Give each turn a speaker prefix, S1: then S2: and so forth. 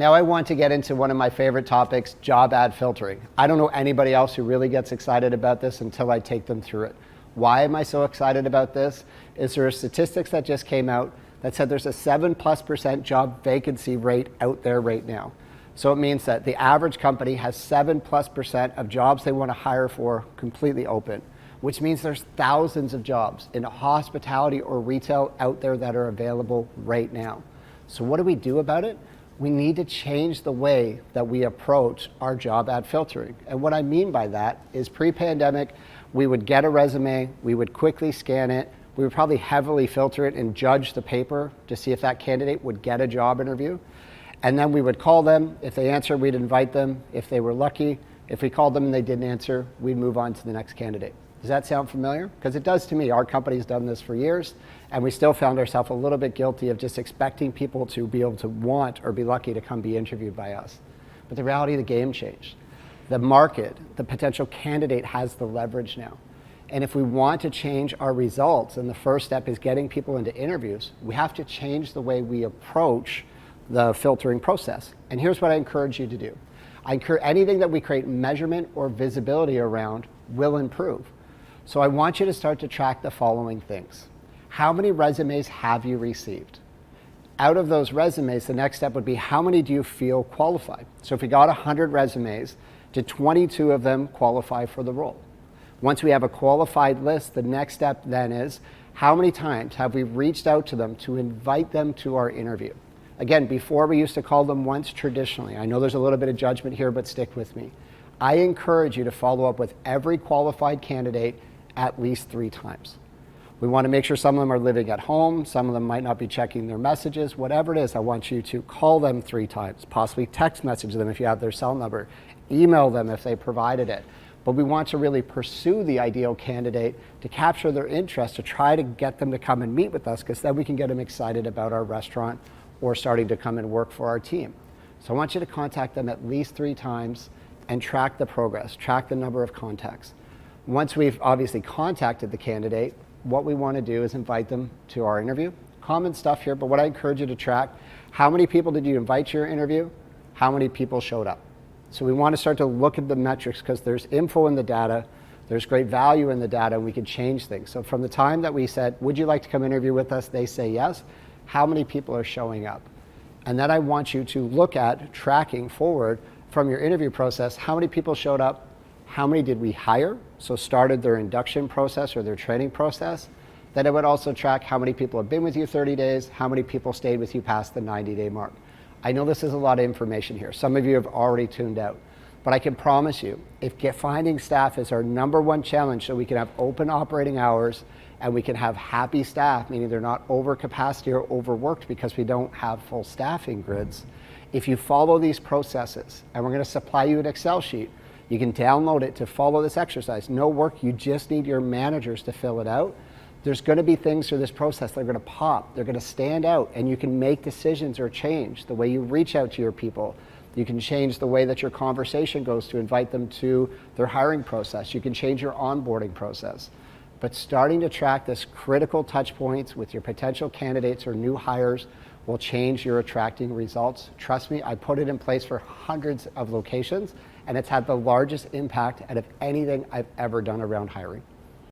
S1: now I want to get into one of my favorite topics, job ad filtering. I don't know anybody else who really gets excited about this until I take them through it. Why am I so excited about this? Is there are statistics that just came out that said there's a 7+% job vacancy rate out there right now. So it means that the average company has 7+% of jobs they want to hire for completely open, which means there's thousands of jobs in hospitality or retail out there that are available right now. So what do we do about it? We need to change the way that we approach our job ad filtering. And what I mean by that is pre-pandemic, we would get a resume, we would quickly scan it, we would probably heavily filter it and judge the paper to see if that candidate would get a job interview. And then we would call them. If they answered, we'd invite them. If they were lucky, if we called them and they didn't answer, we'd move on to the next candidate. Does that sound familiar? Because it does to me. Our company's done this for years, and we still found ourselves a little bit guilty of just expecting people to be able to want or be lucky to come be interviewed by us. But the reality of the game changed. The market, the potential candidate has the leverage now. And if we want to change our results, and the first step is getting people into interviews, we have to change the way we approach the filtering process. And here's what I encourage you to do. I encourage anything that we create measurement or visibility around will improve. So I want you to start to track the following things. How many resumes have you received? Out of those resumes, the next step would be how many do you feel qualified? So if we got 100 resumes, did 22 of them qualify for the role? Once we have a qualified list, the next step then is how many times have we reached out to them to invite them to our interview? Again, before we used to call them once traditionally. I know there's a little bit of judgment here, but stick with me. I encourage you to follow up with every qualified candidate at least 3 times. We want to make sure some of them are living at home, some of them might not be checking their messages, whatever it is, I want you to call them 3 times, possibly text message them if you have their cell number, email them if they provided it. But we want to really pursue the ideal candidate to capture their interest, to try to get them to come and meet with us, because then we can get them excited about our restaurant or starting to come and work for our team. So I want you to contact them at least 3 times and track the progress, track the number of contacts. Once we've obviously contacted the candidate, what we want to do is invite them to our interview. Common stuff here, but what I encourage you to track, how many people did you invite to your interview? How many people showed up? So we want to start to look at the metrics because there's info in the data, there's great value in the data, and we can change things. So from the time that we said, would you like to come interview with us? They say yes. How many people are showing up? And then I want you to look at tracking forward from your interview process, how many people showed up? How many did we hire? So started their induction process or their training process. Then it would also track how many people have been with you 30 days, how many people stayed with you past the 90-day mark. I know this is a lot of information here. Some of you have already tuned out, but I can promise you, if finding staff is our #1 challenge so we can have open operating hours and we can have happy staff, meaning they're not over capacity or overworked because we don't have full staffing grids. If you follow these processes, and we're going to supply you an Excel sheet, you can download it to follow this exercise. No work, you just need your managers to fill it out. There's going to be things through this process that are going to pop, they're going to stand out, and you can make decisions or change the way you reach out to your people. You can change the way that your conversation goes to invite them to their hiring process. You can change your onboarding process. But starting to track this critical touch points with your potential candidates or new hires will change your attracting results. Trust me, I put it in place for hundreds of locations, and it's had the largest impact out of anything I've ever done around hiring.